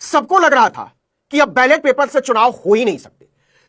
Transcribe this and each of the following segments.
सबको लग रहा था कि अब बैलेट पेपर से चुनाव हो ही नहीं सकते,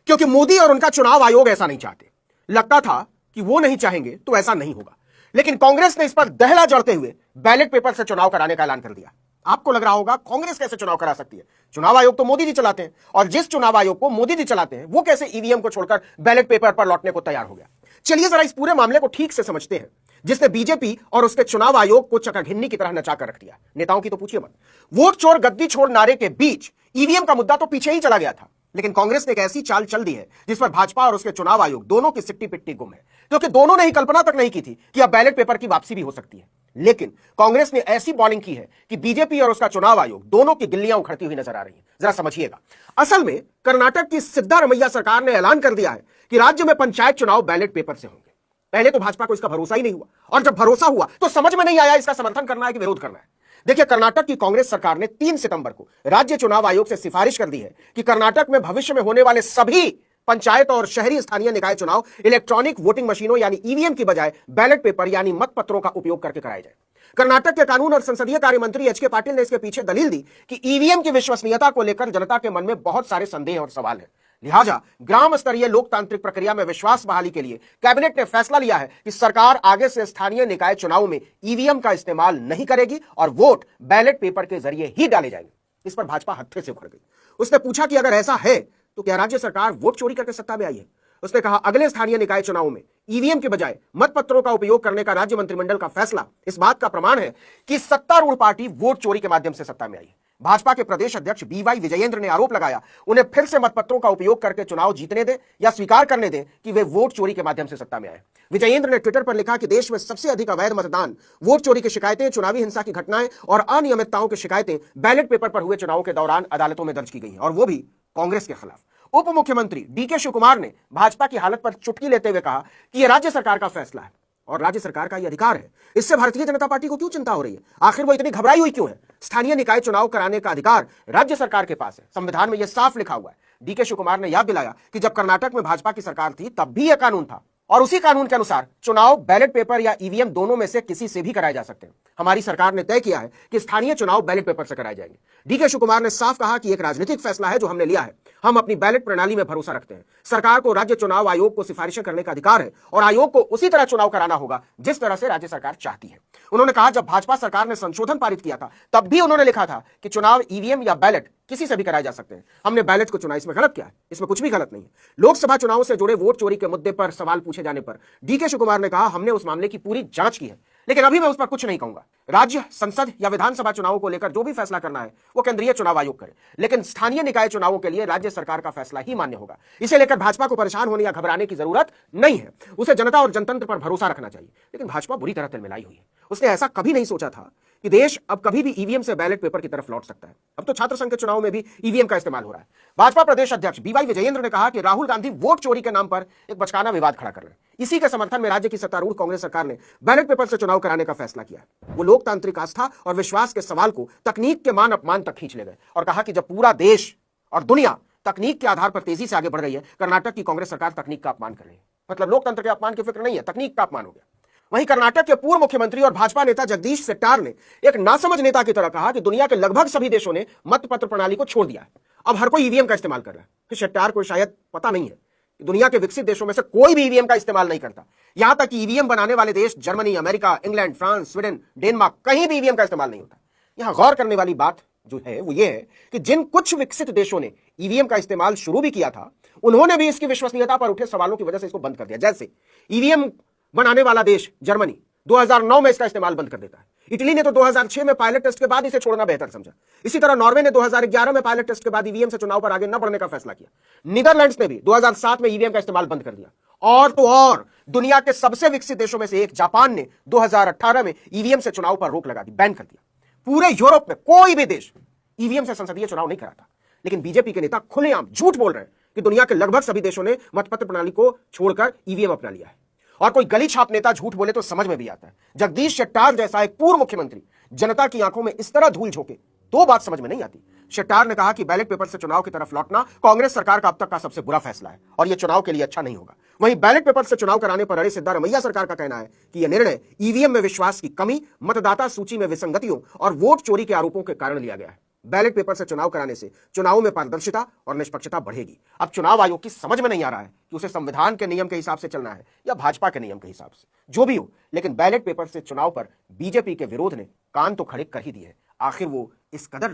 क्योंकि मोदी और उनका चुनाव आयोग ऐसा नहीं चाहते। लगता था कि वो नहीं चाहेंगे तो ऐसा नहीं होगा, लेकिन कांग्रेस ने इस पर दहला जड़ते हुए बैलेट पेपर से चुनाव कराने का ऐलान कर दिया। आपको लग रहा होगा कांग्रेस कैसे चुनाव करा सकती है, चुनाव आयोग तो मोदी जी चलाते हैं, और जिस चुनाव आयोग को मोदी जी चलाते हैं वो कैसे ईवीएम को छोड़कर बैलेट पेपर पर लौटने को तैयार हो गया। चलिए जरा इस पूरे मामले को ठीक से समझते हैं, जिसने बीजेपी और उसके चुनाव आयोग को चकाघिन्नी की तरह नचा कर रख दिया। नेताओं की तो पूछिए मत। वोट चोर गद्दी छोड़ नारे के बीच ईवीएम का मुद्दा तो पीछे ही चला गया था, लेकिन कांग्रेस ने एक ऐसी चाल चल दी है जिस पर भाजपा और उसके चुनाव आयोग दोनों की सिट्टी पिट्टी गुम है, क्योंकि दोनों ने ही कल्पना तक नहीं की थी कि अब बैलेट पेपर की वापसी भी हो सकती है। लेकिन कांग्रेस ने ऐसी बॉलिंग की है कि बीजेपी और उसका चुनाव आयोग दोनों की गिल्लियां उखड़ती हुई नजर आ रही हैं। जरा समझिएगा। असल में कर्नाटक की सिद्धारमैया सरकार ने ऐलान कर दिया है कि राज्य में पंचायत चुनाव बैलेट पेपर से होंगे। पहले तो भाजपा को इसका भरोसा ही नहीं हुआ, और जब भरोसा हुआ तो समझ में नहीं आया इसका समर्थन करना है कि विरोध करना है। देखिए, कर्नाटक की कांग्रेस सरकार ने 3 सितंबर को राज्य चुनाव आयोग से सिफारिश कर दी है कि कर्नाटक में भविष्य में होने वाले सभी पंचायत और शहरी स्थानीय निकाय चुनाव इलेक्ट्रॉनिक वोटिंग मशीनों यानी ईवीएम की बजाय बैलेट पेपर यानी मतपत्रों का उपयोग करके कराए जाए। कर्नाटक के कानून और संसदीय कार्य मंत्री एच के पाटिल ने इसके पीछे दलील दी कि ईवीएम की विश्वसनीयता को लेकर जनता के मन में बहुत सारे संदेह और सवाल हैं। लिहाजा ग्राम स्तरीय लोकतांत्रिक प्रक्रिया में विश्वास बहाली के लिए कैबिनेट ने फैसला लिया है कि सरकार आगे से स्थानीय निकाय चुनाव में ईवीएम का इस्तेमाल नहीं करेगी और वोट बैलेट पेपर के जरिए ही डाले जाएंगे। इस पर भाजपा हत्थे से उखड़ गई। उसने पूछा कि अगर ऐसा है तो क्या राज्य सरकार वोट चोरी करके सत्ता में आई है। उसने कहा, अगले स्थानीय निकाय चुनाव में ईवीएम के बजाय मतपत्रों का उपयोग करने का राज्य मंत्रिमंडल का फैसला इस बात का प्रमाण है कि सत्तारूढ़ पार्टी वोट चोरी के माध्यम से सत्ता में आई है। भाजपा के प्रदेश अध्यक्ष बीवाई विजयेंद्र ने आरोप लगाया, उन्हें फिर से मतपत्रों का उपयोग करके चुनाव जीतने दें या स्वीकार करने दें कि वे वोट चोरी के माध्यम से सत्ता में आए। विजयेंद्र ने ट्विटर पर लिखा कि देश में सबसे अधिक अवैध मतदान, वोट चोरी की शिकायतें, चुनावी हिंसा की घटनाएं और अनियमितताओं की शिकायतें बैलेट पेपर पर हुए चुनावों के दौरान अदालतों में दर्ज की गई हैं, और वो भी कांग्रेस के खिलाफ। उप मुख्यमंत्री डीके शिवकुमार ने भाजपा की हालत पर चुटकी लेते हुए कहा कि यह राज्य सरकार का फैसला है और राज्य सरकार का यह अधिकार है, इससे भारतीय जनता पार्टी को क्यों चिंता हो रही है, आखिर वो इतनी घबराई हुई क्यों है। स्थानीय निकाय चुनाव कराने का अधिकार राज्य सरकार के पास है, संविधान में यह साफ लिखा हुआ है। डीके शिवकुमार ने याद दिलाया कि जब कर्नाटक में भाजपा की सरकार थी तब भी यह कानून था, और उसी कानून के अनुसार चुनाव बैलेट पेपर या ईवीएम दोनों में से किसी से भी कराए जा सकते हैं। हमारी सरकार ने तय किया है कि स्थानीय चुनाव बैलेट पेपर से कराए जाएंगे। डीके शिवकुमार ने साफ कहा कि एक राजनीतिक फैसला है जो हमने लिया है। हम अपनी बैलेट प्रणाली में भरोसा रखते हैं। सरकार को राज्य चुनाव आयोग को सिफारिशें करने का अधिकार है और आयोग को उसी तरह चुनाव कराना होगा जिस तरह से राज्य सरकार चाहती है। उन्होंने कहा, जब भाजपा सरकार ने संशोधन पारित किया था तब भी उन्होंने लिखा था कि चुनाव ईवीएम या बैलेट किसी से भी कराए जा सकते हैं। हमने बैलेट को चुना, इसमें गलत क्या है? इसमें कुछ भी गलत नहीं है। लोकसभा चुनाव से जुड़े वोट चोरी के मुद्दे पर सवाल पूछे जाने पर डीके शिवकुमार ने कहा, हमने उस मामले की पूरी जांच की है, लेकिन अभी मैं उस पर कुछ नहीं कहूंगा। राज्य, संसद या विधानसभा चुनावों को लेकर जो भी फैसला करना है वो केंद्रीय चुनाव आयोग करे, लेकिन स्थानीय निकाय चुनावों के लिए राज्य सरकार का फैसला ही मान्य होगा। इसे लेकर भाजपा को परेशान होने या घबराने की जरूरत नहीं है। उसे जनता और जनतंत्र पर भरोसा रखना चाहिए। लेकिन भाजपा बुरी तरह तिलमिलाई हुई है। उसने ऐसा कभी नहीं सोचा था कि देश अब कभी भी ईवीएम से बैलेट पेपर की तरफ लौट सकता है। अब तो छात्र संघ के चुनाव में भी ईवीएम का इस्तेमाल हो रहा है। भाजपा प्रदेश अध्यक्ष बीवाई विजयेंद्र ने कहा कि राहुल गांधी वोट चोरी के नाम पर एक बचकाना विवाद खड़ा कर रहे हैं। इसी के समर्थन में राज्य की सत्तारूढ़ कांग्रेस सरकार ने बैलेट पेपर से चुनाव कराने का फैसला किया है। वो लोकतांत्रिक आस्था और विश्वास के सवाल को तकनीक के मान अपमान तक खींच ले गए और कहा कि जब पूरा देश और दुनिया तकनीक के आधार पर तेजी से आगे बढ़ रही है, कर्नाटक की कांग्रेस सरकार तकनीक का अपमान कर रही है। मतलब लोकतंत्र के अपमान की फिक्र नहीं है, तकनीक का अपमान हो गया। वहीं कर्नाटक के पूर्व मुख्यमंत्री और भाजपा नेता जगदीश शेट्टार ने एक नासमझ नेता की तरह कहा कि दुनिया के लगभग सभी देशों ने मतपत्र प्रणाली को छोड़ दिया है, अब हर कोई ईवीएम का इस्तेमाल कर रहा है। कि शेट्टार को शायद पता नहीं है कि दुनिया के विकसित देशों में से कोई भी ईवीएम का इस्तेमाल नहीं करता। यहां तक कि ईवीएम बनाने वाले देश Germany, America, England, France, Sweden, Denmark, कहीं भी ईवीएम का इस्तेमाल नहीं होता। यहां गौर करने वाली बात जो है वो ये है कि जिन कुछ विकसित देशों ने ईवीएम का इस्तेमाल शुरू भी किया था, उन्होंने भी इसकी विश्वसनीयता पर उठे सवालों की वजह से इसको बंद कर दिया। जैसे ईवीएम बनाने वाला देश जर्मनी 2009 में इसका इस्तेमाल बंद कर देता है। इटली ने तो 2006 में पायलट टेस्ट के बाद इसे छोड़ना बेहतर समझा। इसी तरह नॉर्वे ने 2011 में पायलट टेस्ट के बाद ईवीएम से चुनाव पर आगे न बढ़ने का फैसला किया। नीदरलैंड्स ने भी 2007 में ईवीएम का इस्तेमाल बंद कर दिया। और तो और दुनिया के सबसे विकसित देशों में से एक जापान ने 2018 में ईवीएम से चुनाव पर रोक लगा दी, बैन कर दिया। पूरे यूरोप में कोई भी देश ईवीएम से संसदीय चुनाव नहीं कराता। लेकिन बीजेपी के नेता खुलेआम झूठ बोल रहे हैं कि दुनिया के लगभग सभी देशों ने मतपत्र प्रणाली को छोड़कर ईवीएम अपना लिया है। और कोई गली छाप नेता झूठ बोले तो समझ में भी आता है। जगदीश शेट्टार जैसा एक पूर्व मुख्यमंत्री जनता की आंखों में इस तरह धूल झोंके तो बात समझ में नहीं आती। शेट्टार ने कहा कि बैलेट पेपर से चुनाव की तरफ लौटना कांग्रेस सरकार का अब तक का सबसे बुरा फैसला है और यह चुनाव के लिए अच्छा नहीं होगा। वहीं बैलेट पेपर से चुनाव कराने पर अड़े सिद्धारमैया सरकार का कहना है कि यह निर्णय ईवीएम में विश्वास की कमी, मतदाता सूची में विसंगतियों और वोट चोरी के आरोपों के कारण लिया गया है। बैलेट पेपर से चुनाव कराने से चुनावों में पारदर्शिता और निष्पक्षता बढ़ेगी। अब चुनाव आयोग की समझ में नहीं आ रहा है कि उसे संविधान के नियम के हिसाब से चलना है या भाजपा के नियम के हिसाब से। जो भी हो, लेकिन बैलेट पेपर से चुनाव पर बीजेपी के विरोध ने कान तो खड़े कर ही दिए हैं। आखिर वो इस कदर